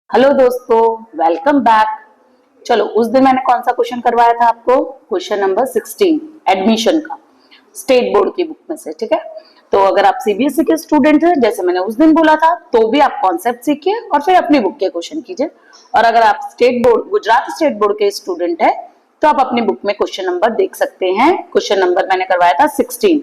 Hello दोस्तों, welcome back. चलो, उस दिन मैंने कौन सा क्वेश्चन करवाया था आपको? क्वेश्चन नंबर 16 एडमिशन का, स्टेट बोर्ड की बुक में से। ठीक है, तो अगर आप सीबीएसई के स्टूडेंट हैं, जैसे मैंने उस दिन बोला था, तो भी आप कॉन्सेप्ट सीखिए और फिर अपनी बुक के क्वेश्चन कीजिए। और अगर आप state board, Gujarat state board के स्टूडेंट है, तो आप अपनी बुक में क्वेश्चन नंबर देख सकते हैं। क्वेश्चन नंबर मैंने करवाया था 16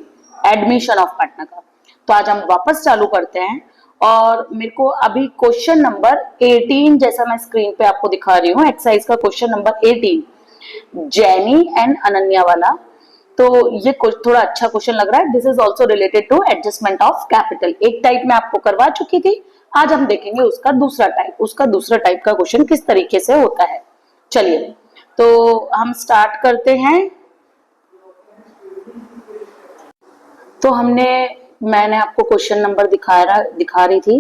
एडमिशन ऑफ पटना का। तो आज हम वापस चालू करते हैं और मेरे को अभी क्वेश्चन नंबर 18, जैसा मैं स्क्रीन पे आपको दिखा रही हूँ, एक्सरसाइज का question number 18 Jenny and Ananya वाला। तो ये थोड़ा अच्छा क्वेश्चन लग रहा है। This is also related to adjustment of capital. एक टाइप में आपको करवा चुकी थी, आज हम देखेंगे उसका दूसरा टाइप। उसका दूसरा टाइप का क्वेश्चन किस तरीके से होता है। चलिए, तो हम स्टार्ट करते हैं। तो मैंने आपको क्वेश्चन नंबर दिखा रही थी।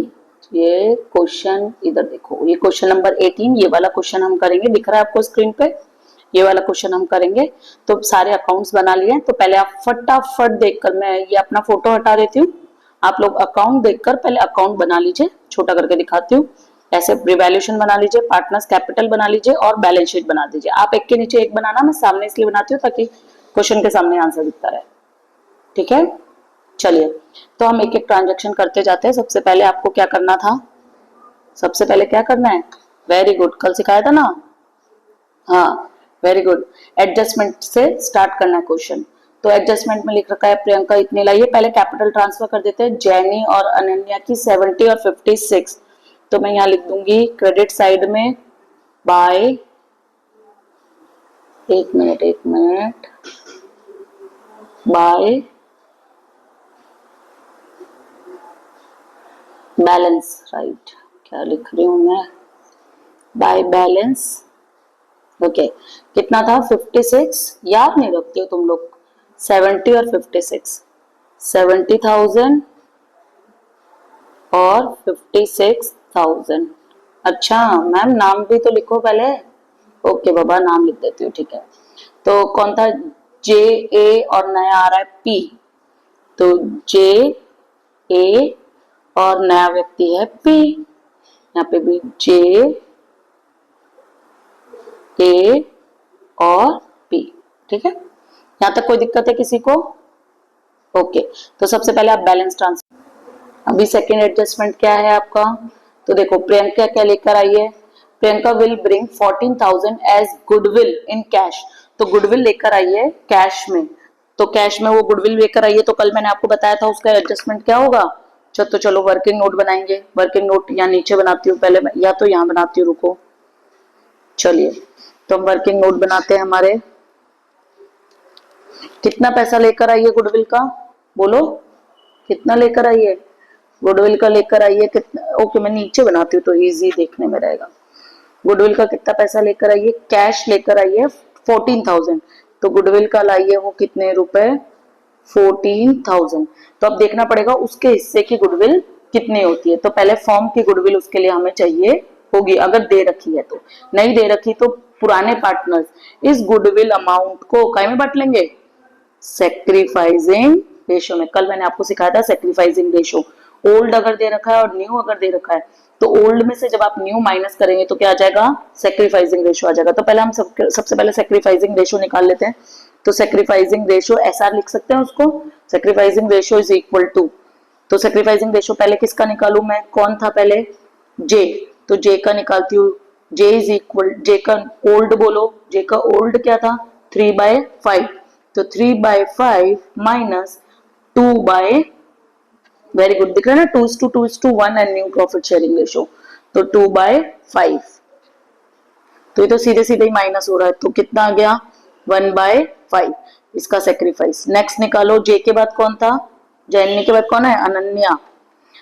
ये क्वेश्चन इधर देखो, ये क्वेश्चन नंबर 18, ये वाला क्वेश्चन हम करेंगे। दिख रहा है आपको स्क्रीन पे? ये वाला क्वेश्चन हम करेंगे। तो सारे अकाउंट्स बना लिए। तो पहले आप फटाफट देखकर, मैं ये अपना फोटो हटा देती हूँ, आप लोग अकाउंट देखकर पहले अकाउंट बना लीजिए। छोटा करके दिखाती हूँ। ऐसे रिवैल्यूएशन बना लीजिए, पार्टनर्स कैपिटल बना लीजिए और बैलेंस शीट बना दीजिए। आप एक के नीचे एक बनाना, मैं सामने इसलिए बनाती हूँ ताकि क्वेश्चन के सामने आंसर दिखता रहे। ठीक है, चलिए, तो हम एक एक ट्रांजेक्शन करते जाते हैं। सबसे पहले आपको क्या करना था? सबसे पहले क्या करना है? वेरी गुड, कल सिखाया था ना। हाँ, वेरी गुड। एडजस्टमेंट से स्टार्ट करना है क्वेश्चन। तो एडजस्टमेंट में लिख रखा है प्रियंका इतने लाइए। पहले कैपिटल ट्रांसफर कर देते हैं। जैनी और अनन्या की 70 और 56। तो मैं यहाँ लिख दूंगी क्रेडिट साइड में बाय, एक मिनट, बाय बैलेंस। राइट, क्या लिख रही हूं मैं? By balance. ओके, कितना था? 56। याद नहीं रखते हो तुम लोग। 70 और 56, 70,000 और 56,000। अच्छा मैम, नाम भी तो लिखो पहले। ओके बाबा, नाम लिख देती हूँ। ठीक है, तो कौन था? जे ए और नया आ रहा है पी। तो जे ए और नया व्यक्ति है पी। यहाँ पे भी जे ए और पी। ठीक है, यहां तक कोई दिक्कत है किसी को? ओके, तो सबसे पहले आप बैलेंस ट्रांसफर। अभी सेकेंड एडजस्टमेंट क्या है आपका? तो देखो, प्रियंका क्या लेकर आई है? Priyanka will bring 14,000 as goodwill in cash. तो गुडविल लेकर आई है कैश में। तो कैश में वो गुडविल लेकर आई है, तो कल मैंने आपको बताया था उसका एडजस्टमेंट क्या होगा। तो चलो वर्किंग नोट बनाएंगे। वर्किंग नोट यहाँ नीचे बनाती हूँ पहले, या तो यहाँ बनाती हूँ, रुको। चलिए, तो हम वर्किंग नोट बनाते हैं। हमारे कितना पैसा लेकर आई है गुडविल का? बोलो, कितना लेकर आई है गुडविल का? लेकर आई है कितना? ओके, मैं नीचे बनाती हूँ तो इजी देखने में रहेगा। गुडविल का कितना पैसा लेकर आई है? कैश लेकर आई है 14,000। तो गुडविल का लाई है वो कितने रुपए? 14,000। तो अब देखना पड़ेगा उसके हिस्से की गुडविल कितनी होती है। तो पहले फॉर्म की गुडविल उसके लिए हमें चाहिए होगी, अगर दे रखी है तो। नहीं दे रखी तो पुराने पार्टनर्स इस गुडविल अमाउंट को काय में बांट लेंगे? सेक्रीफाइसिंग रेशो में। कल मैंने आपको सिखाया था सेक्रीफाइसिंग रेशो। ओल्ड अगर दे रखा है और न्यू अगर दे रखा है, तो ओल्ड में से जब आप न्यू माइनस करेंगे तो क्या आ जाएगा? सेक्रीफाइसिंग रेशो आ जाएगा। तो पहले हम सबसे पहले सेक्रीफाइसिंग रेशो निकाल लेते हैं। तो सेक्रीफाइसिंग रेशो एसआर लिख सकते हैं उसको। Sacrificing ratio is equal to, तो सेक्रीफाइसिंग रेशो पहले किसका निकालू मैं? कौन था पहले? जे। तो जे का निकालती हूँ। जे इज इक्वल, जे का ओल्ड बोलो। जे का ओल्ड क्या था? 3/5। तो 3/5 माइनस 2/, वेरी गुड, दिख रहा है ना? 2:2:1 and new profit sharing ratio. तो 2/5। तो ये तो सीधे सीधे ही माइनस हो रहा है, तो कितना आ गया? 1/5 इसका सेक्रीफाइस। नेक्स्ट निकालो, जे के बाद कौन था? जैनी के बाद कौन है? अनन्या।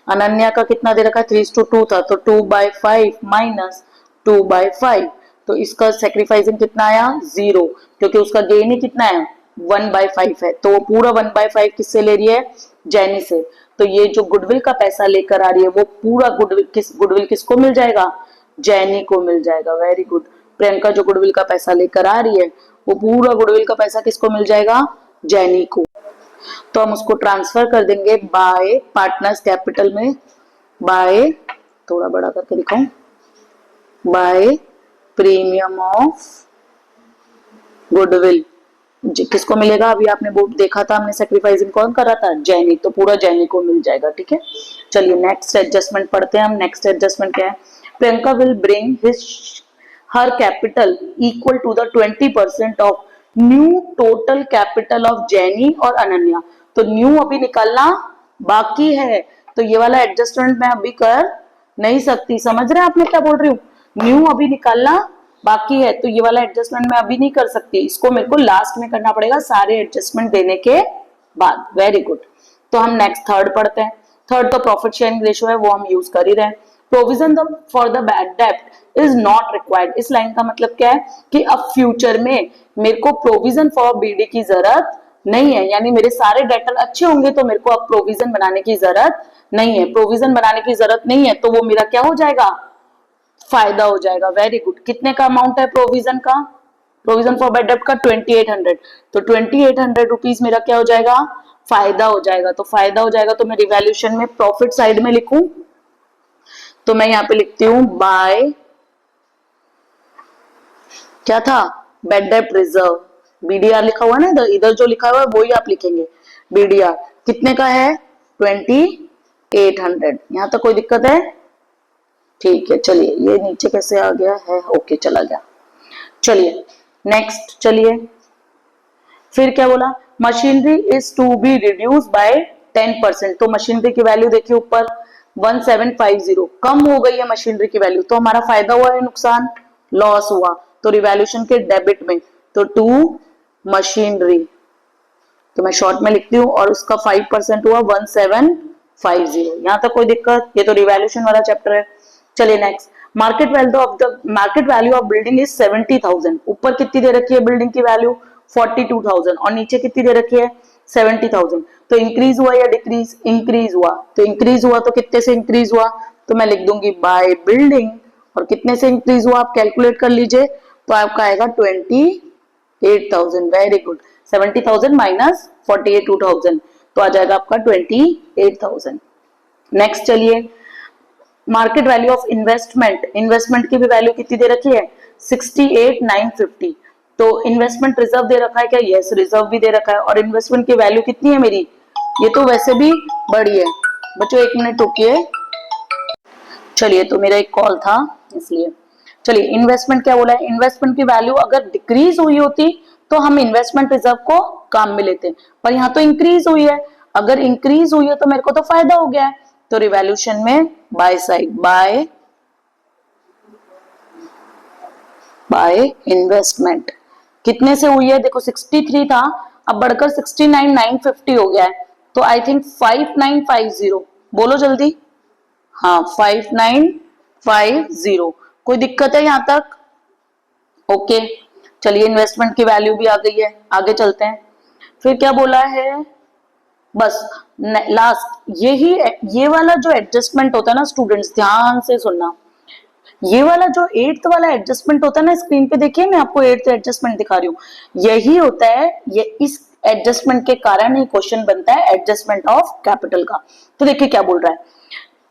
अनन्या का कितना दे रखा है? 3:2 था, तो 2/5 माइनस 2/5। तो इसका सेक्रीफाइसिंग कितना आया? 0, क्योंकि उसका गेन ही कितना है? 1/5 है। तो वो पूरा 1/5 किससे ले रही है? जैनी से। तो ये जो गुडविल का पैसा लेकर आ रही है, वो पूरा गुडविल किसको मिल जाएगा? जैनी को मिल जाएगा। Very good. प्रियंका जो गुडविल का पैसा लेकर आ रही है, वो पूरा गुडविल का पैसा किसको मिल जाएगा? जैनी को। तो हम उसको ट्रांसफर कर देंगे बाय पार्टनर्स कैपिटल में। बाय, थोड़ा बड़ा करके दिखाऊं, बाय प्रीमियम ऑफ गुडविल। किसको मिलेगा? अभी आपने वो देखा था, हमने सेक्रीफाइसिंग कौन कर रहा था? जैनी, तो पूरा जैनी को मिल जाएगा। ठीक है, चलिए नेक्स्ट एडजस्टमेंट पढ़ते हैं हम। नेक्स्ट एडजस्टमेंट क्या है? Priyanka will bring his her capital equal to the 20% of new total capital of Jenny और अनन्या। तो न्यू अभी निकालना बाकी है, तो ये वाला एडजस्टमेंट मैं अभी कर नहीं सकती। समझ रहे हैं आप मैं क्या बोल रही हूँ? न्यू अभी निकालना बाकी है, तो ये वाला एडजस्टमेंट मैं अभी नहीं कर सकती, इसको मेरे को लास्ट में करना पड़ेगा सारे एडजस्टमेंट देने के बाद। Very good. तो हम नेक्स्ट थर्ड पढ़ते हैं। थर्ड तो प्रॉफिट शेयरिंग रेशियो है, वो हम यूज कर ही रहे हैं। प्रोविजन फॉर द बैड डेब्ट इज नॉट रिक्वायर्ड। इस लाइन का मतलब क्या है कि अब फ्यूचर में मेरे को प्रोविजन फॉर बीडी की जरूरत नहीं है, यानी मेरे सारे डेटर अच्छे होंगे तो मेरे को अब प्रोविजन बनाने की जरूरत नहीं है। प्रोविजन बनाने की जरूरत नहीं है तो वो मेरा क्या हो जाएगा? फायदा हो जाएगा। Very good. कितने का अमाउंट है प्रोविजन का? प्रोविजन फॉर बैड डेब्ट का 2800। तो 2800 रुपीज मेरा क्या हो जाएगा? फायदा हो जाएगा। तो फायदा हो जाएगा तो मैं रिवैल्यूएशन में प्रॉफिट साइड में लिखूं, तो मैं यहाँ पे लिखती हूँ बाय, क्या था? बैड डेब्ट रिजर्व। बीडीआर लिखा हुआ है ना इधर जो लिखा हुआ है वही आप लिखेंगे। बीडीआर कितने का है? 2800। यहाँ तक कोई दिक्कत है? ठीक है, चलिए ये नीचे कैसे आ गया है? ओके, चला गया। चलिए नेक्स्ट, चलिए फिर क्या बोला? Machinery is to be reduce by 10%। तो मशीनरी की वैल्यू देखिए ऊपर 1750, कम हो गई है मशीनरी की वैल्यू, तो हमारा फायदा हुआ है नुकसान? लॉस हुआ। तो रिवैल्यूएशन के डेबिट में, तो टू मशीनरी, तो मैं शॉर्ट में लिखती हूँ, और उसका 5% हुआ 1750। यहां तक कोई दिक्कत? ये तो रिवैल्यूएशन वाला चैप्टर है। चलिए next. Market value of building is 70,000। ऊपर कितनी दे रखी है बिल्डिंग की वैल्यू? 42,000, और नीचे कितनी दे रखी है? 70,000। तो इंक्रीज हुआ या डिक्रीज? इंक्रीज हुआ। तो इंक्रीज हुआ तो कितने से इंक्रीज हुआ? तो मैं लिख दूंगी बाय बिल्डिंग, और कितने से इंक्रीज हुआ आप कैलकुलेट कर लीजिए, तो आपका आएगा 28,000। Very good. 70,000 माइनस 48,000, तो आ जाएगा आपका 28,000। नेक्स्ट चलिए, market value of investment. Investment की भी वैल्यू कितनी दे रखी है? 68,950। तो इन्वेस्टमेंट रिजर्व दे रखा है क्या? यस, रिजर्व भी दे रखा है। और इन्वेस्टमेंट की वैल्यू कितनी है मेरी? ये तो वैसे भी बड़ी है। बच्चों 1 मिनट रुकिए। चलिए, तो मेरा एक कॉल था इसलिए। चलिए, इन्वेस्टमेंट क्या बोला है? इन्वेस्टमेंट की वैल्यू अगर डिक्रीज हुई होती तो हम इन्वेस्टमेंट रिजर्व को काम में लेते, पर यहाँ तो इंक्रीज हुई है। अगर इंक्रीज हुई है तो मेरे को तो फायदा हो गया है। तो रिवैल्यूएशन में बाय साइड, बाय इन्वेस्टमेंट कितने से हुई है? देखो 63 था, अब बढ़कर 69,950 हो गया है। तो आई थिंक 5950। बोलो जल्दी। हाँ, 5950। कोई दिक्कत है यहाँ तक? ओके, चलिए इन्वेस्टमेंट की वैल्यू भी आ गई है, आगे चलते हैं। फिर क्या बोला है? बस लास्ट यही, ये वाला जो एडजस्टमेंट होता है ना स्टूडेंट्स, ध्यान से सुनना। ये वाला जो 8th वाला एडजस्टमेंट होता है ना, स्क्रीन पे देखिए, मैं आपको 8th एडजस्टमेंट दिखा रही हूँ। यही होता है, ये इस एडजस्टमेंट के कारण ही क्वेश्चन बनता है एडजस्टमेंट ऑफ कैपिटल का। तो देखिए क्या बोल रहा है?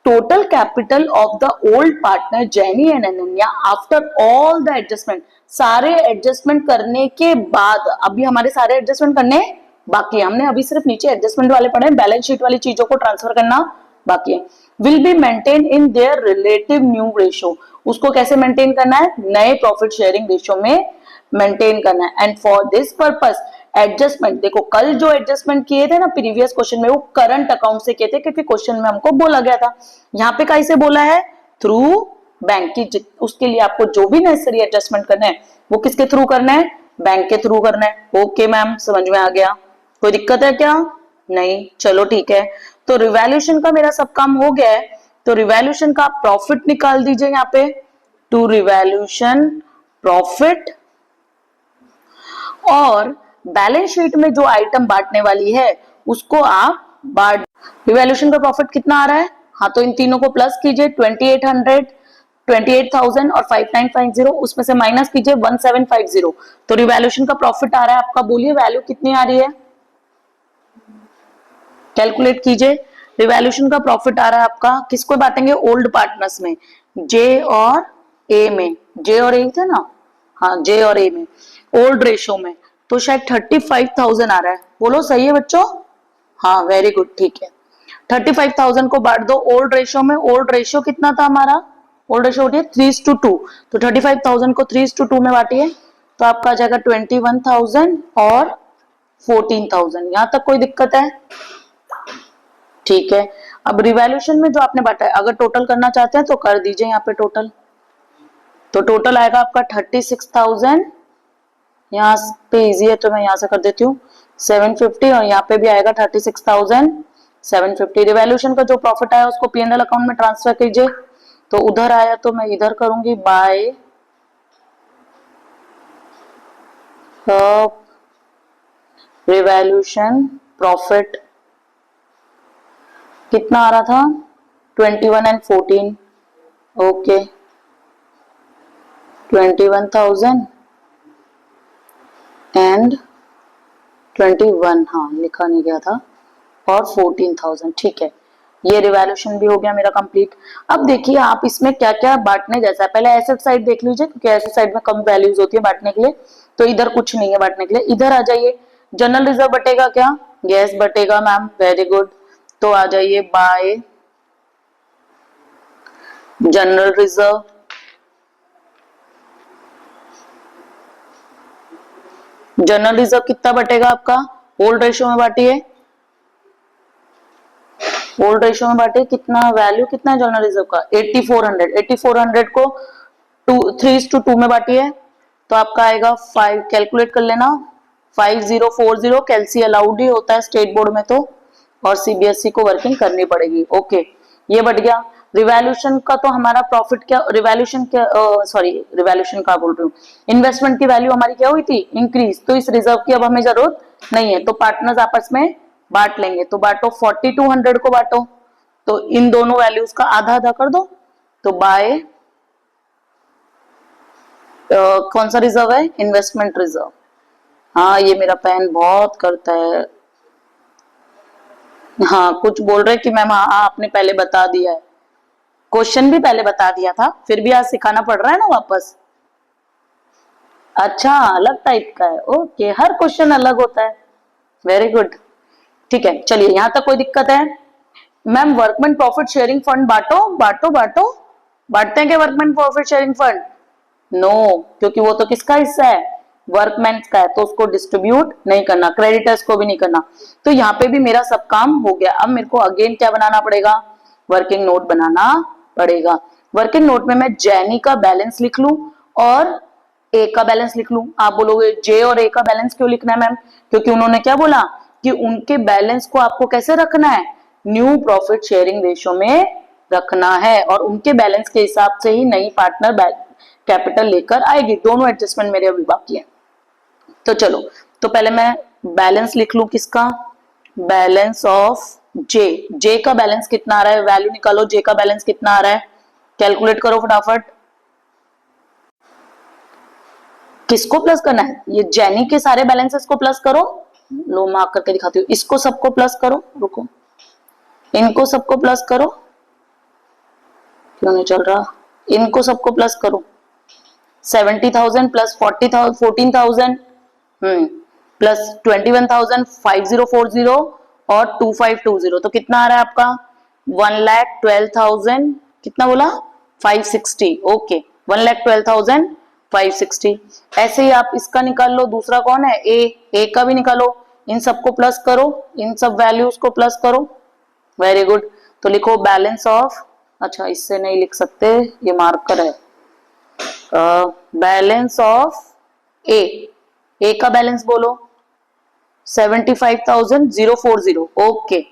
Total capital of the old partner Jenny and Ananya after all the adjustment. सारे एडजस्टमेंट करने के बाद, अभी हमारे सारे एडजस्टमेंट करने बाकी है। हमने अभी सिर्फ नीचे एडजस्टमेंट वाले पढ़े, बैलेंस शीट वाली चीजों को ट्रांसफर करना बाकी है। Will be maintain in their relative new ratio. उसको कैसे मेंटेन करना है? नए प्रॉफिट शेयरिंग रेशियो में मेंटेन करना है। And for this purpose adjustment, देखो कल जो एडजस्टमेंट किए थे ना प्रीवियस क्वेश्चन में, वो करंट अकाउंट से किए थे, क्योंकि क्वेश्चन में हमको बोला गया था। यहाँ पे कैसे बोला है? थ्रू बैंक की। उसके लिए आपको जो भी नेसेसरी एडजस्टमेंट करना है वो किसके थ्रू करना है? बैंक के थ्रू करना है। ओके मैम, समझ में आ गया। कोई दिक्कत है क्या? नहीं, चलो ठीक है। तो रिवैल्यूएशन का मेरा सब काम हो गया है। तो रिवैल्यूएशन का आप प्रॉफिट निकाल दीजिए यहाँ पे, टू रिवैल्यूएशन प्रॉफिट, और बैलेंस शीट में जो आइटम बांटने वाली है उसको आप बांट। रिवैल्यूएशन का प्रॉफिट कितना आ रहा है? हाँ, तो इन तीनों को प्लस कीजिए, 2800, 28,000 और 5950, उसमें से माइनस कीजिए 1750। तो रिवैल्यूएशन का प्रॉफिट आ रहा है आपका, बोलिए वैल्यू कितनी आ रही है? कैलकुलेट कीजिए। रिवैल्यूएशन का प्रॉफिट आ रहा है आपका, किसको बांटेंगे? ओल्ड पार्टनर्स में, जे और ए में, जे और ए थे ना, हाँ जे और ए में ओल्ड रेशो में, तो शायद 35,000 आ रहा है। बोलो सही है बच्चों? हाँ वेरी गुड, ठीक है। 35,000 को बांट दो ओल्ड रेशो में। ओल्ड रेशो कितना था हमारा? ओल्ड रेशो होती है 3:2, तो 35,000 को 3:2 में बांटिए तो आपका आ जाएगा 21,000 और 14,000। यहां तक कोई दिक्कत है? ठीक है। अब रिवैल्यूएशन में जो आपने बांटा है, अगर टोटल करना चाहते हैं तो कर दीजिए यहाँ पे टोटल। तो टोटल आएगा आपका 36,000, यहाँ पे इजी है तो मैं यहाँ से कर देती हूँ 750, और यहाँ पे भी आएगा 36,750। रिवैल्यूएशन का जो प्रॉफिट आया उसको पीएनएल अकाउंट में ट्रांसफर कीजिए। तो उधर आया तो मैं इधर करूंगी बाय रिवैल्यूएशन प्रॉफिट। कितना आ रहा था? 21 एंड 14, ओके 21,000 एंड 21, हाँ लिखा नहीं गया था, और 14,000। ठीक है, ये रिवैल्यूएशन भी हो गया मेरा कंप्लीट। अब देखिए आप इसमें क्या क्या बांटने जैसा है। पहले एसेट साइड देख लीजिए, क्योंकि एसेट साइड में कम वैल्यूज होती है बांटने के लिए, तो इधर कुछ नहीं है बांटने के लिए। इधर आ जाइए, जनरल रिजर्व बटेगा क्या? यस बटेगा मैम, वेरी गुड। तो आ जाइए by general reserve. General reserve कितना बटेगा आपका? ओल्ड रेशियो में बांटिए, ओल्ड रेशियो में बांटिए। कितना वैल्यू कितना है जनरल रिजर्व का? 8400। 8400 को 3:2 में बांटिए तो आपका आएगा 5, कैलकुलेट कर लेना, 5040। कैलसी अलाउड ही होता है स्टेट बोर्ड में तो, और सीबीएसई को वर्किंग करनी पड़ेगी। ओके, ये बढ़ गया। रिवैल्यूएशन का तो हमारा प्रॉफिट क्या, रिवैल्यूएशन क्या, सॉरी रिवैल्यूएशन का बोल रही हूँ, इन्वेस्टमेंट की वैल्यू हमारी क्या हुई थी? इंक्रीज। तो इस रिजर्व की अब हमें जरूरत नहीं है, तो पार्टनर्स आपस में बांट लेंगे। तो बांटो, 4200 को बांटो, तो इन दोनों वैल्यूज का आधा आधा कर दो। तो बाय कौन सा रिजर्व है? Investment reserve. हाँ ये मेरा पेन बहुत करता है। हाँ कुछ बोल रहे कि मैम हाँ आपने पहले बता दिया है, क्वेश्चन भी पहले बता दिया था, फिर भी आज सिखाना पड़ रहा है ना वापस। अच्छा, अलग टाइप का है, ओके, हर क्वेश्चन अलग होता है, वेरी गुड। ठीक है, चलिए यहां तक कोई दिक्कत है? Ma'am workman profit sharing fund बांटो बांटो बांटो, बांटते हैं क्या workman profit sharing fund? No, क्योंकि वो तो किसका हिस्सा है? वर्कमैन का है, तो उसको डिस्ट्रीब्यूट नहीं करना, क्रेडिटर्स को भी नहीं करना। तो यहाँ पे भी मेरा सब काम हो गया। अब मेरे को अगेन क्या बनाना पड़ेगा? वर्किंग नोट बनाना पड़ेगा। वर्किंग नोट में मैं जैनी का बैलेंस लिख लूं और ए का बैलेंस लिख लूं। आप बोलोगे जे और ए का बैलेंस क्यों लिखना है मैम? क्योंकि उन्होंने क्या बोला कि उनके बैलेंस को आपको कैसे रखना है? न्यू प्रॉफिट शेयरिंग रेशियो में रखना है, और उनके बैलेंस के हिसाब से ही नई पार्टनर कैपिटल लेकर आएगी। दोनों एडजस्टमेंट मेरे अभी बाकी है। तो चलो, तो पहले मैं बैलेंस लिख लूं किसका? बैलेंस ऑफ जे। जे का बैलेंस कितना आ रहा है? वैल्यू निकालो, जे का बैलेंस कितना आ रहा है, कैलकुलेट करो फटाफट। किसको प्लस करना है? ये जैनी के सारे बैलेंसेस को प्लस करो। लो मार्क करके दिखाती हूँ, इसको सबको प्लस करो, रुको, इनको सबको प्लस करो, क्यों नहीं चल रहा? इनको सबको प्लस करो। 70,000 प्लस 40,000 14,000 प्लस 21,5040 और 2520, तो कितना आ रहा है आपका? 1,12,000, कितना बोला? 560। ओके, 1,12,560। ऐसे ही आप इसका निकाल लो। दूसरा कौन है? ए का भी निकालो। इन सबको प्लस करो, इन सब वैल्यूज को प्लस करो, वेरी गुड। तो लिखो बैलेंस ऑफ, अच्छा इससे नहीं लिख सकते, ये मार्कर है। बैलेंस ऑफ ए का बैलेंस बोलो 75,040। ओके,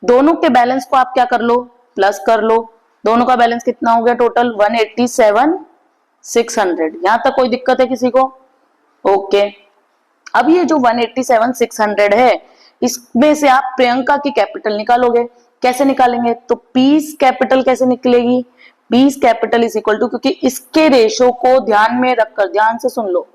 दोनों के बैलेंस को आप क्या कर लो? प्लस कर लो। दोनों का बैलेंस कितना हो गया टोटल? 187,600। यहां तक कोई दिक्कत है किसी को? ओके, अब ये जो 187,600 है, इसमें से आप प्रियंका की कैपिटल निकालोगे। कैसे निकालेंगे? तो पीस कैपिटल कैसे निकलेगी? P's capital is equal to, क्योंकि इसके रेशो को ध्यान में रखकर, ध्यान से सुन लो,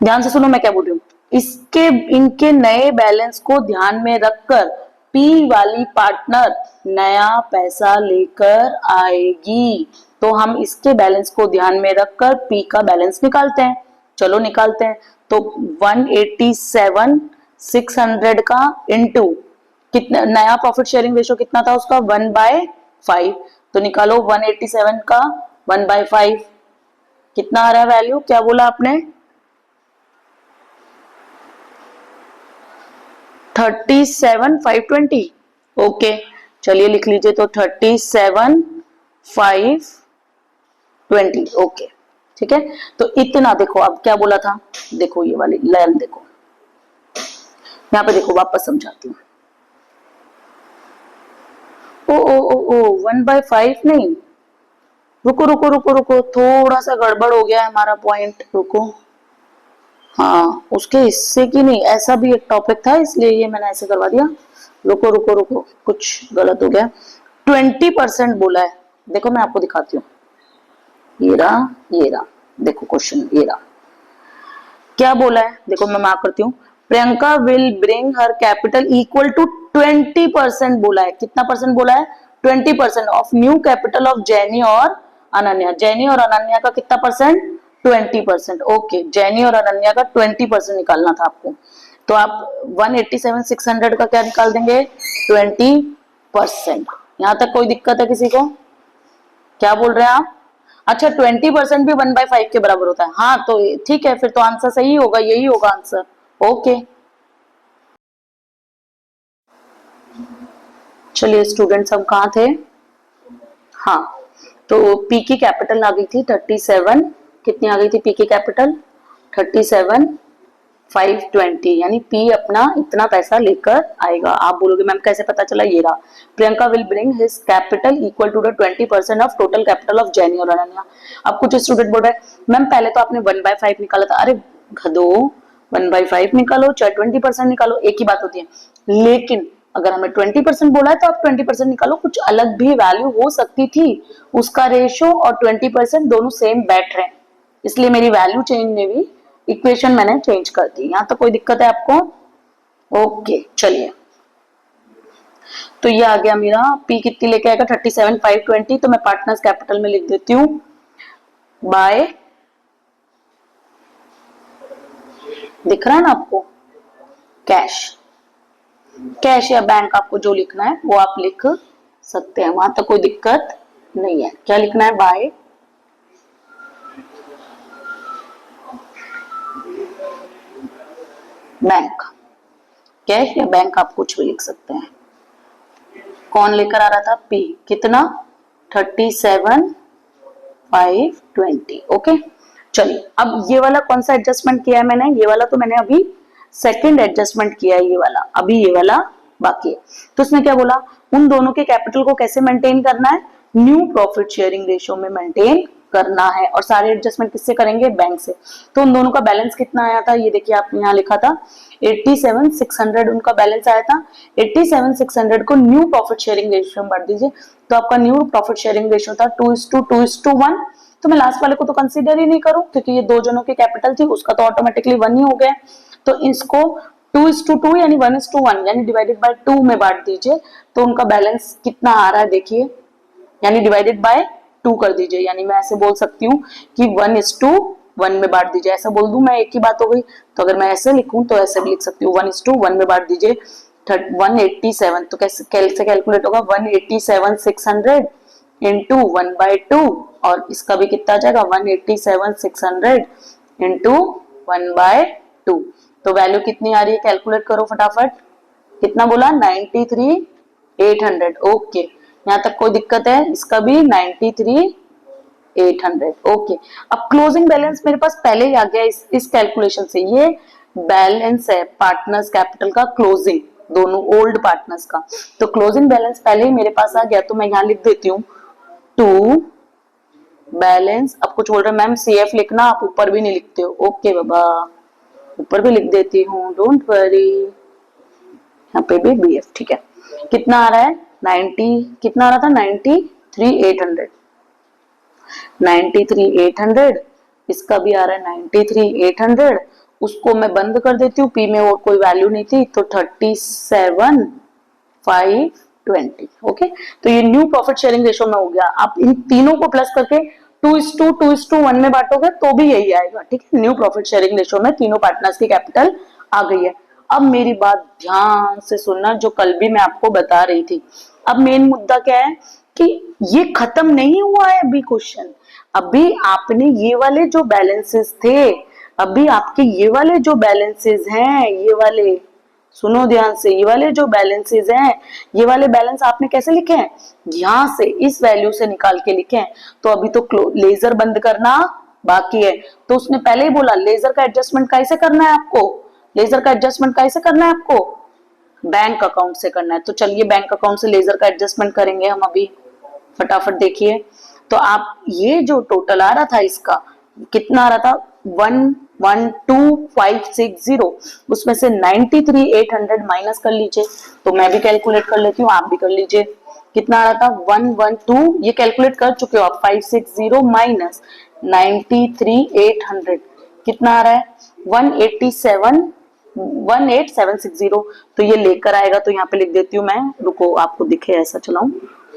ध्यान से सुनो मैं क्या बोल रही हूँ, इसके इनके नए बैलेंस को ध्यान में रखकर पी वाली पार्टनर नया पैसा लेकर आएगी। तो हम इसके बैलेंस को ध्यान में रखकर पी का बैलेंस निकालते हैं। चलो निकालते हैं। तो 187 600 का इंटू कितना, नया प्रॉफिट शेयरिंग रेशो कितना था उसका 1/5। तो निकालो 187 का 1/5 कितना आ रहा है वैल्यू, क्या बोला आपने 37,520। ओके चलिए लिख लीजिए, तो 37,520। ओके ठीक है। तो इतना देखो, अब क्या बोला था, देखो ये वाली लाइन देखो, यहाँ पे देखो वापस समझाती हूँ। ओ ओ ओ ओ 1/5 नहीं, रुको रुको रुको रुको, थोड़ा सा गड़बड़ हो गया है हमारा पॉइंट, रुको। हाँ उसके हिस्से की नहीं, ऐसा भी एक टॉपिक था इसलिए ये मैंने ऐसे करवा दिया। रुको रुको रुको, कुछ गलत हो गया। 20% बोला है, देखो मैं आपको दिखाती हूँ, ये रहा देखो क्वेश्चन, ये रहा क्या बोला है, देखो मैं मार्क करती हूँ। Priyanka will bring her capital equal to 20% बोला है। कितना परसेंट बोला है, 20% of new capital of Jenny और अनन्या। जैनी और अनन्या का कितना परसेंट, 20%। ओके जैनी और अनन्या का 20% निकालना था आपको। तो आप 187 600 का क्या निकाल देंगे, 20%। यहां तक कोई दिक्कत है किसी को, क्या बोल रहे हैं आप। अच्छा 20% भी 1/5 के बराबर होता है, हाँ तो ठीक है, फिर तो आंसर सही होगा, यही होगा आंसर। ओके चलिए स्टूडेंट्स हम कहाँ थे, हाँ तो पी की कैपिटल आ गई थी 37, कितनी आ गई थी पी की कैपिटल 37,520, यानी पी अपना इतना पैसा लेकर आएगा। आप बोलोगे मैम कैसे पता चला, ये रहा, Priyanka will bring his capital equal to the 20% of total capital of Jenny और अनन्या। अब कुछ स्टूडेंट बोल रहे हैं मैम पहले तो आपने 1/5 निकाला था, अरे गधो 1/5 निकालो चाहे 20% निकालो, एक ही बात होती है। लेकिन अगर हमें 20% बोला है तो आप 20% निकालो, कुछ अलग भी वैल्यू हो सकती थी, उसका रेशो और 20% दोनों सेम बैठ रहे हैं, इसलिए मेरी वैल्यू चेंज में भी इक्वेशन मैंने चेंज कर दी। यहां तो कोई दिक्कत है आपको, ओके चलिए। तो ये आ गया मेरा पी कितनी लेके आएगा 37,520, तो मैं पार्टनर्स कैपिटल में लिख देती हूँ बाय, दिख रहा है ना आपको, कैश। कैश या बैंक आपको जो लिखना है वो आप लिख सकते हैं, वहां तक कोई दिक्कत नहीं है। क्या लिखना है, बाय बैंक। कैश या बैंक आप कुछ भी लिख सकते हैं। कौन लेकर आ रहा था, पी, कितना 37,520। ओके चलिए अब ये वाला कौन सा एडजस्टमेंट किया है मैंने, ये वाला तो मैंने अभी सेकंड एडजस्टमेंट किया है, ये वाला अभी, ये वाला बाकी है। तो उसने क्या बोला, उन दोनों के कैपिटल को कैसे मेंटेन करना है, न्यू प्रॉफिट शेयरिंग रेशियो में मेंटेन करना है, और सारे एडजस्टमेंट किससे करेंगे, बैंक से। तो उन दोनों का बैलेंस कितना आया था, ये देखिए आपने यहाँ लिखा था 87,600 उनका बैलेंस आया था। 87,600 को न्यू प्रॉफिट शेयरिंग रेशियो में बांट दीजिए, तो आपका न्यू प्रॉफिट शेयरिंग रेशियो था 2:2:1। तो मैं लास्ट वाले को तो कंसीडर ही नहीं करूं क्योंकि ये दो जनों की कैपिटल थी, उसका तो ऑटोमेटिकली 1 ही हो गया। तो इसको 2:2 यानी 1:1 यानी डिवाइडेड बाय 2 में बांट दीजिए, तो उनका बैलेंस कितना आ रहा है देखिए, यानी डिवाइडेड बाय 2 कर दीजिए, यानी मैं ऐसे बोल सकती हूँ कि 1:1 में बांट दीजिए, ऐसा बोल दूं मैं, एक ही बात हो गई। तो अगर मैं ऐसे लिखूं तो ऐसे भी लिख सकती हूँ, 1:1 में बांट दीजिए 187, तो कैसे कैलकुलेट होगा 187,600 इंटू 1/2, और इसका भी कितना आ जाएगा 187,600 इंटू 1/2। तो वैल्यू कितनी आ रही है, कैलकुलेट करो फटाफट, कितना बोला 93,800। ओके यहाँ तक कोई दिक्कत है, इसका भी 93,800। ओके अब क्लोजिंग बैलेंस मेरे पास पहले ही आ गया इस कैलकुलेशन से, ये बैलेंस है पार्टनर्स कैपिटल का क्लोजिंग, दोनों ओल्ड पार्टनर्स का। तो क्लोजिंग बैलेंस पहले ही मेरे पास आ गया, तो मैं यहाँ लिख देती हूँ टू बैलेंस। अब कुछ बोल रहे मैम सीएफ लिखना, आप ऊपर भी नहीं लिखते हो, ओके बाबा ऊपर भी लिख देती हूँ, डोंट वरी, यहाँ पे भी बीएफ, ठीक है। कितना आ रहा है 90, कितना आ रहा था 93,800, 93,800, इसका भी आ रहा है 93,800। उसको मैं बंद कर देती हूँ, पी में और कोई वैल्यू नहीं थी, तो 37,520 520। ओके, तो ये न्यू प्रॉफिट शेयरिंग रेशियो में हो गया। आप इन तीनों को प्लस करके 2:1 में बांटोगे तो भी यही आएगा। ठीक है, न्यू प्रॉफिट शेयरिंग रेशियो में तीनों पार्टनर्स की कैपिटल आ गई है। अब मेरी बात ध्यान से सुनना, जो कल भी मैं आपको बता रही थी। अब मेन मुद्दा क्या है कि ये खत्म नहीं हुआ है अभी क्वेश्चन। अभी आपने ये वाले जो बैलेंसेस थे, अभी आपके ये वाले जो बैलेंसेस हैं, ये वाले सुनो ध्यान से, ये वाले जो बैलेंसेस हैं, ये वाले बैलेंस आपने कैसे लिखे हैं, यहां से इस वैल्यू से निकाल के लिखे हैं। तो अभी तो लेजर बंद करना बाकी है। तो उसने पहले ही बोला लेजर का एडजस्टमेंट कैसे करना है आपको, लेजर का एडजस्टमेंट कैसे करना है आपको, बैंक अकाउंट से करना है। तो चलिए बैंक अकाउंट से लेजर का एडजस्टमेंट करेंगे हम अभी, फटाफट देखिए। तो आप ये जो टोटल आ रहा था इसका कितना आ रहा था, 112,560, उसमें से 93,800 माइनस कर लीजिए। तो मैं भी कैलकुलेट कर लेती हूँ, आप भी कर लीजिए। कितना आ रहा था 112, ये कैलकुलेट कर चुके हो आप, 560 माइनस 93,800 कितना आ रहा है 187,18760। तो ये लेकर आएगा, तो यहाँ पे लिख देती हूँ मैं, रुको आपको दिखे ऐसा चलाऊं,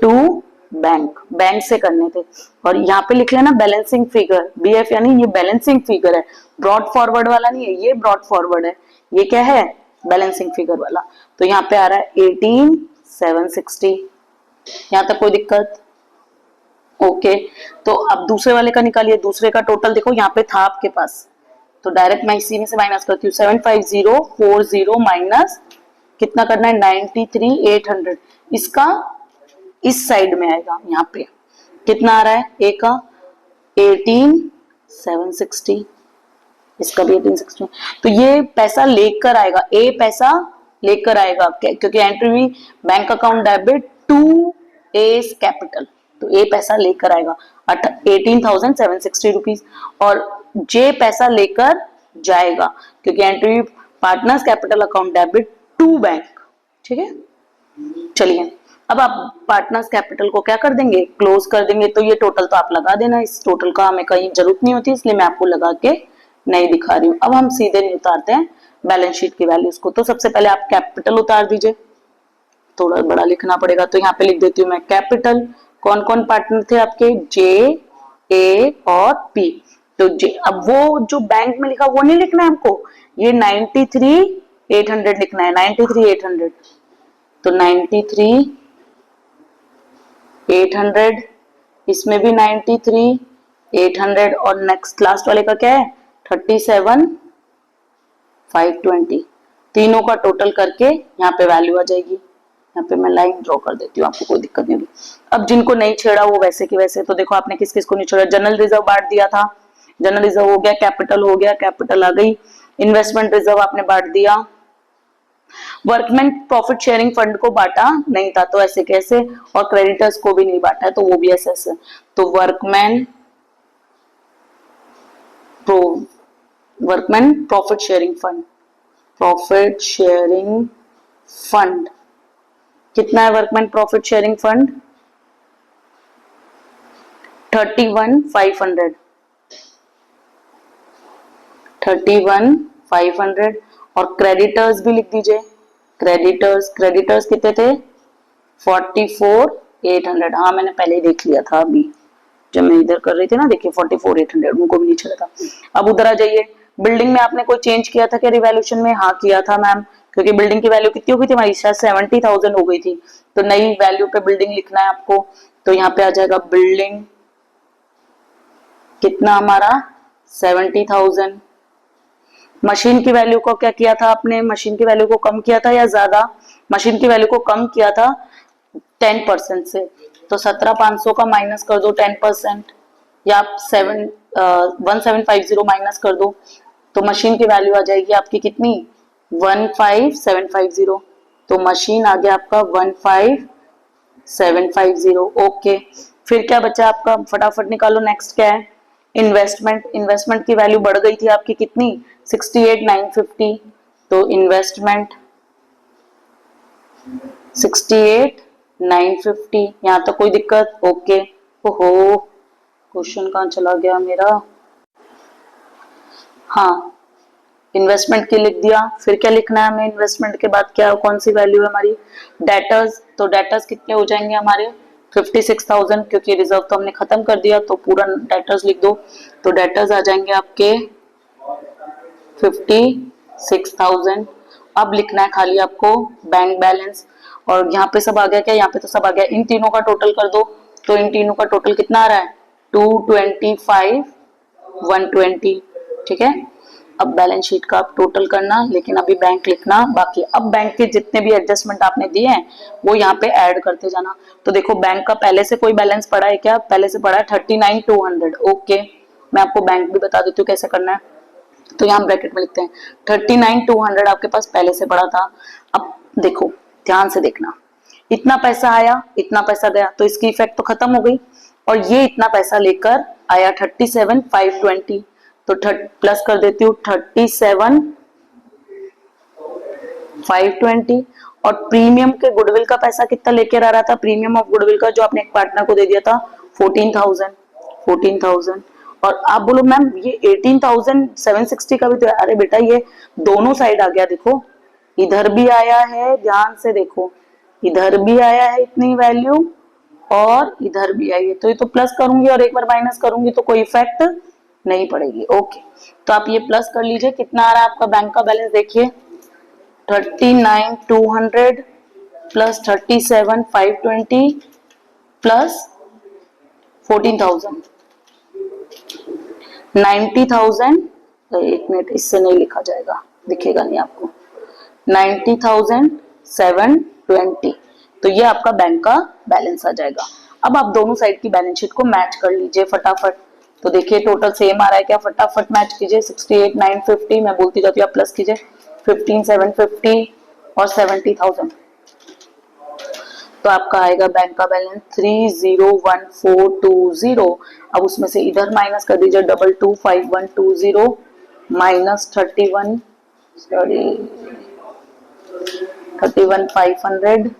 टू बैंक से करने थे। और यहाँ पे लिख लेना बैलेंसिंग फिगर, बीएफ, यानी ये बैलेंसिंग फिगर है, ब्रॉड फॉरवर्ड वाला नहीं है, ये ब्रॉड फॉरवर्ड है, ये क्या है बैलेंसिंग फिगर वाला। तो यहाँ पे आ रहा है 18,760। यहाँ तक कोई दिक्कत? ओके, तो अब दूसरे वाले का निकालिए। दूसरे का टोटल देखो यहाँ पे था आपके पास, तो डायरेक्ट मैं इसी में से माइनस करती हूँ। 75040 माइनस कितना करना है 93,800, इसका इस साइड में आएगा। यहाँ पे कितना आ रहा है, ए का 18,760, इसका भी 18,60। तो ये पैसा लेकर आएगा, ए पैसा लेकर आएगा, क्योंकि entry bank account debit to A's capital, तो ए पैसा लेकर आएगा 18,760 रुपीज, और जे पैसा लेकर जाएगा, क्योंकि entry partners capital account debit to bank. ठीक है, चलिए अब आप पार्टनर्स कैपिटल को क्या कर देंगे, क्लोज कर देंगे। तो ये टोटल तो आप लगा देना, इस टोटल का हमें कहीं जरूरत नहीं होती, इसलिए मैं आपको लगा के नहीं दिखा रही हूँ। अब हम सीधे नहीं उतारते हैं बैलेंस शीट की वैल्यूज को। तो सबसे पहले आप कैपिटल उतार दीजिए, थोड़ा बड़ा लिखना पड़ेगा, तो यहाँ पे लिख देती हूँ मैं कैपिटल। कौन कौन पार्टनर थे आपके, जे, ए और पी। तो जे, अब वो जो बैंक में लिखा वो नहीं लिखना है हमको, ये 93,800 लिखना है, 93,800। तो 93,800, इसमें भी 93,800, और नेक्स्ट लास्ट वाले का क्या है 37,520। तीनों का टोटल करके यहाँ पे वैल्यू आ जाएगी। यहाँ पे मैं लाइन ड्रॉ कर देती हूँ, आपको कोई दिक्कत नहीं होगी। अब जिनको नहीं छेड़ा वो वैसे की वैसे, तो देखो आपने किस किस को नहीं छेड़ा, जनरल रिजर्व बांट दिया था, जनरल रिजर्व हो गया, कैपिटल हो गया, कैपिटल आ गई, इन्वेस्टमेंट रिजर्व आपने बांट दिया, वर्कमैन प्रॉफिट शेयरिंग फंड को बांटा नहीं था, तो ऐसे कैसे, और क्रेडिटर्स को भी नहीं बांटा है, तो वो भी ऐसे ऐसे। तो वर्कमैन प्रॉफिट शेयरिंग फंड कितना है, वर्कमैन प्रॉफिट शेयरिंग फंड 31,500, और क्रेडिटर्स भी लिख दीजिए। क्रेडिटर्स कितने थे 44,800। हाँ मैंने पहले ही देख लिया था, अभी जब मैं इधर कर रही थी ना, देखिए 44,800, उनको भी नहीं चला था। अब उधर आ जाइए, बिल्डिंग में आपने कोई चेंज किया था क्या रिवैल्यूएशन में? हाँ किया था मैम, क्योंकि बिल्डिंग की वैल्यू कितनी हो गई थी हमारी, शायद 70,000 हो गई थी, तो नई वैल्यू पे बिल्डिंग लिखना है आपको। तो यहाँ पे आ जाएगा बिल्डिंग कितना हमारा 70,000। मशीन की वैल्यू को क्या किया था आपने, मशीन की वैल्यू को कम किया था या ज्यादा? मशीन की वैल्यू को कम किया था 10% से, तो 17,500 का माइनस कर दो 10%, या आप 1750 माइनस कर दो, तो मशीन की वैल्यू आ जाएगी आपकी कितनी 15,750। तो मशीन आ गया आपका 15,750। ओके, फिर क्या बचा आपका, फटाफट निकालो, नेक्स्ट क्या है, इन्वेस्टमेंट की वैल्यू बढ़ गई थी आपकी कितनी 68,950। तो इन्वेस्टमेंट 68,950, यहाँ तक कोई दिक्कत? ओके, ओहो क्वेश्चन कहाँ चला गया मेरा, हाँ इन्वेस्टमेंट की लिख दिया। फिर क्या लिखना है हमें, इन्वेस्टमेंट के बाद क्या, कौन सी वैल्यू है हमारी, डेटर्स। तो डेटर्स कितने हो जाएंगे हमारे 56,000, क्योंकि रिजर्व तो हमने खत्म कर दिया, तो पूरा डेटर्स लिख दो। तो डेटर्स आ जाएंगे आपके 56,000। अब लिखना है खाली आपको बैंक बैलेंस, और यहाँ पे सब आ गया क्या, यहाँ पे तो सब आ गया। इन तीनों का टोटल कर दो, तो इन तीनों का टोटल कितना आ रहा है 225 120। ठीक है, अब बैलेंस शीट का आप टोटल करना, लेकिन अभी बैंक लिखना बाकी। अब बैंक के जितने भी एडजस्टमेंट आपने दिए हैं वो यहाँ पे ऐड करते जाना। तो देखो बैंक का पहले से कोई बैलेंस पड़ा है क्या, पहले से पड़ा है 39,200। ओके, मैं आपको बैंक भी बता देती हूँ कैसे करना है। तो यहाँ ब्रैकेट में लिखते हैं 39,200 आपके पास पहले से पड़ा था। अब देखो ध्यान से देखना, इतना पैसा आया इतना पैसा गया, तो इसकी इफेक्ट तो खत्म हो गई। और ये इतना पैसा लेकर आया 37,520, तो प्लस कर देती हूँ 37,520। और प्रीमियम के गुडविल का पैसा कितना लेकर आ रहा था, प्रीमियम ऑफ गुडविल का जो आपने एक पार्टनर को दे दिया था 14,000। और आप बोलो मैम ये 18,760 का भी तो है। अरे बेटा ये दोनों साइड आ गया, देखो इधर भी आया है, ध्यान से देखो, इधर भी आया है इतनी वैल्यू और इधर भी आई है। तो ये तो प्लस करूंगी और एक बार माइनस करूंगी तो कोई इफेक्ट नहीं पड़ेगी। ओके, तो आप ये प्लस कर लीजिए। कितना आ रहा है आपका बैंक का बैलेंस, देखिए 39,200 प्लस 37,520 प्लस 14,000 90,000। एक मिनट, इससे नहीं लिखा जाएगा, दिखेगा नहीं आपको। 90,720, तो ये आपका बैंक का बैलेंस आ जाएगा। अब आप दोनों साइड की बैलेंस शीट को मैच कर लीजिए फटाफट। तो देखिए टोटल सेम आ रहा है क्या, फटाफट मैच कीजिए। 68,950, मैं बोलती जाती हूँ आप प्लस कीजिए, 15,750 और 70,000। तो आपका आएगा बैंक का बैलेंस 301420। अब उसमें से इधर माइनस कर दीजिए 225120 माइनस 31,500।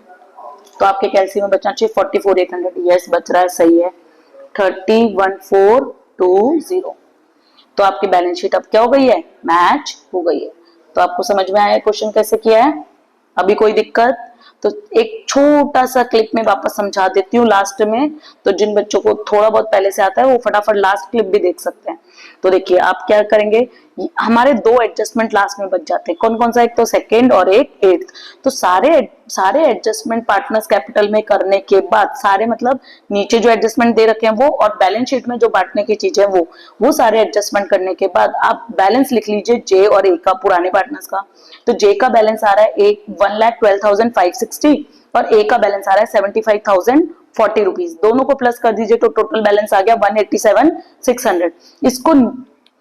तो आपके कैलसी में बचना चाहिए 44,800। यस बच रहा है, सही है 301420। तो आपकी बैलेंस शीट अब क्या हो गई है, मैच हो गई है। तो आपको समझ में आया क्वेश्चन कैसे किया है, अभी कोई दिक्कत? तो एक छोटा सा क्लिप में वापस समझा देती हूँ लास्ट में, तो जिन बच्चों को थोड़ा बहुत पहले से आता है वो फटाफट लास्ट क्लिप भी देख सकते हैं। तो देखिए आप क्या करेंगे, हमारे दो एडजस्टमेंट लास्ट में बच जाते हैं। कौन कौन सा, एक तो सेकेंड और एक एट्थ। तो सारे एडजस्टमेंट पार्टनर्स कैपिटल में करने के बाद, सारे मतलब नीचे जो एडजस्टमेंट दे रखे हैं वो, और बैलेंस शीट में जो बांटने की चीज है वो सारे एडजस्टमेंट करने के बाद आप बैलेंस लिख लीजिए जे और ए का, पुराने पार्टनर्स का। तो जे का बैलेंस आ रहा है 1,12,560 और ए का बैलेंस आ रहा है 75,040 रुपीज। दोनों को प्लस कर दीजिए तो टोटल बैलेंस आ गया 187,600। इसको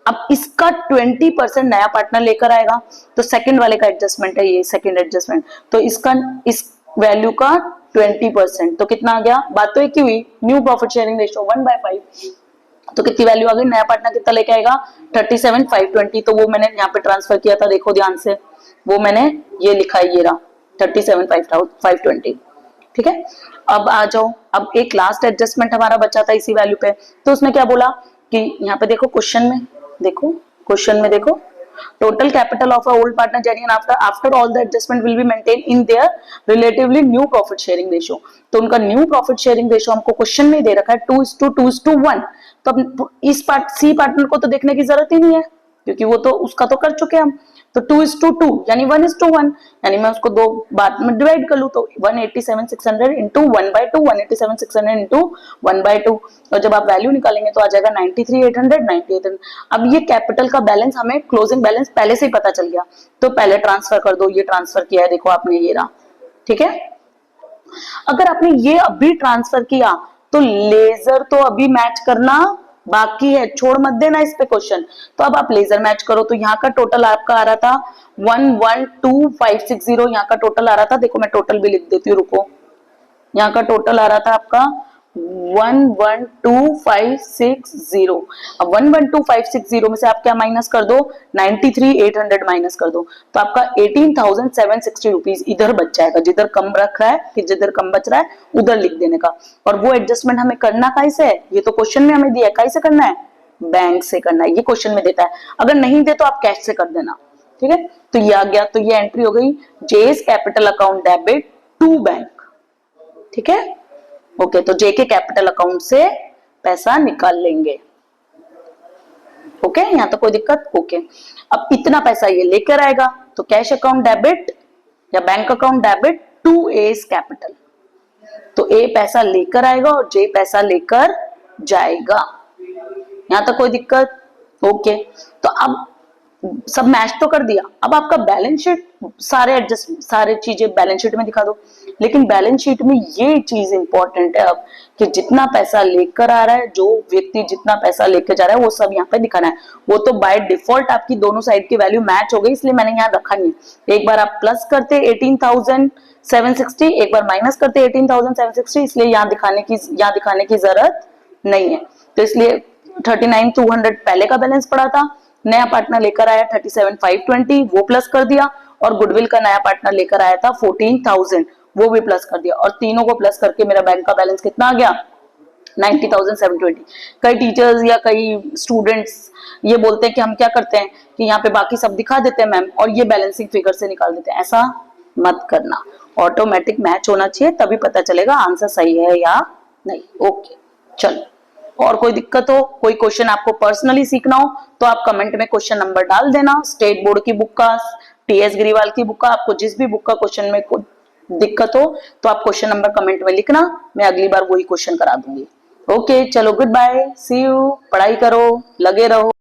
अब इसका 20% नया पार्टनर लेकर आएगा, तो सेकंड वाले का एडजस्टमेंट है ये, सेकंड एडजस्टमेंट। तो इसका इस वैल्यू का 20%, तो कितना आ गया, बात तो एक ही हुई, न्यू प्रॉफिट शेयरिंग रेशियो 1/5। तो कितनी वैल्यू आ गई, नया पार्टनर कितना लेके आएगा 37,520। तो वो मैंने यहाँ पे ट्रांसफर किया था, देखो ध्यान से, वो मैंने ये लिखा है, ये रहा 37,520। ठीक है, अब आ जाओ, अब एक लास्ट एडजस्टमेंट हमारा बचा था इसी वैल्यू पे। तो उसने क्या बोला कि यहाँ पे देखो क्वेश्चन में, देखो total capital of a old partner genuine after all the adjustment will be maintained in their relatively new profit sharing ratio। तो उनका न्यू प्रॉफिट शेयरिंग रेशियो हमको क्वेश्चन में दे रखा है 2:2:1। तो अब इस सी पार्टनर को तो देखने की जरूरत ही नहीं है, क्योंकि वो तो उसका तो कर चुके हम। तो 2:2 यानी 1:1, यानी मैं उसको दो बार में डिवाइड कर लूं, तो 187,600 इंटू 1/2, 187,600 इंटू 1/2। और जब आप वैल्यू निकालेंगे तो आ जाएगा 93,800, 98,800। अब ये कैपिटल का बैलेंस हमें क्लोजिंग बैलेंस पहले से ही पता चल गया, तो पहले ट्रांसफर कर दो। ये ट्रांसफर किया है, देखो आपने, ये रहा। ठीक है, अगर आपने ये अभी ट्रांसफर किया तो लेजर तो अभी मैच करना बाकी है, छोड़ मत देना इस पे क्वेश्चन। तो अब आप लेजर मैच करो, तो यहाँ का टोटल आपका आ रहा था 112,560। यहाँ का टोटल आ रहा था, देखो मैं टोटल भी लिख देती हूँ, रुको। यहाँ का टोटल आ रहा था आपका 112,560। अब 112,560 में से आप क्या माइनस कर दो, 93,800 माइनस कर दो, तो आपका 18,760 रुपीज इधर बच जाएगा। जिधर कम रख रहा है कि जिधर कम बच रहा है उधर लिख देने का। और वो एडजस्टमेंट हमें करना कैसे है, ये तो क्वेश्चन में हमें दिया है, कैसे करना है, बैंक से करना है, ये क्वेश्चन में देता है। अगर नहीं दे तो आप कैश से कर देना, ठीक है, तो ये आ गया, तो ये एंट्री हो गई J's capital account debit to bank. ठीक है, ओके, तो जे के कैपिटल अकाउंट से पैसा निकाल लेंगे। ओके, यहां तो कोई दिक्कत? ओके, अब इतना पैसा ये लेकर आएगा, तो कैश अकाउंट डेबिट या bank account debit to A's capital. तो ए पैसा लेकर आएगा और जे पैसा लेकर जाएगा। यहां तक कोई दिक्कत? ओके, तो अब सब मैच तो कर दिया, अब आपका बैलेंस शीट सारे एडजस्ट सारे चीजें बैलेंस शीट में दिखा दो। लेकिन बैलेंस शीट में ये चीज इंपॉर्टेंट है अब कि जितना पैसा लेकर आ रहा है, जो व्यक्ति जितना पैसा लेकर जा रहा है, वो सब यहाँ पे दिखाना है। वो तो बाय डिफॉल्ट आपकी दोनों साइड की वैल्यू मैच हो गई, इसलिए मैंने यहाँ रखा नहीं। एक बार आप प्लस करते 18,760, एक बार माइनस करते 18,760, इसलिए यहाँ दिखाने की जरूरत नहीं है। तो इसलिए 39,200 पहले का बैलेंस पड़ा था, नया पार्टनर लेकर आया 37,520, वो प्लस कर दिया, और गुडविल का नया पार्टनर लेकर आया था 14,000, वो भी प्लस कर दिया, और तीनों को प्लस करके मेरा बैंक का बैलेंस कितना आ गया? 90,720। कई टीचर्स या कई स्टूडेंट्स ये बोलते हैं कि हम क्या करते हैं कि यहाँ पे बाकी सब दिखा देते हैं मैम और ये बैलेंसिंग फिगर से निकाल देते हैं। ऐसा मत करना, ऑटोमेटिक मैच होना चाहिए, तभी पता चलेगा आंसर सही है या नहीं। ओके, चलो, और कोई दिक्कत हो, कोई क्वेश्चन आपको पर्सनली सीखना हो तो आप कमेंट में क्वेश्चन नंबर डाल देना। स्टेट बोर्ड की बुक का, टीएस ग्रीवाल की बुक का, आपको जिस भी बुक का क्वेश्चन में दिक्कत हो तो आप क्वेश्चन नंबर कमेंट में लिखना, मैं अगली बार वही क्वेश्चन करा दूंगी। ओके, चलो, गुड बाय, सी यू। पढ़ाई करो, लगे रहो।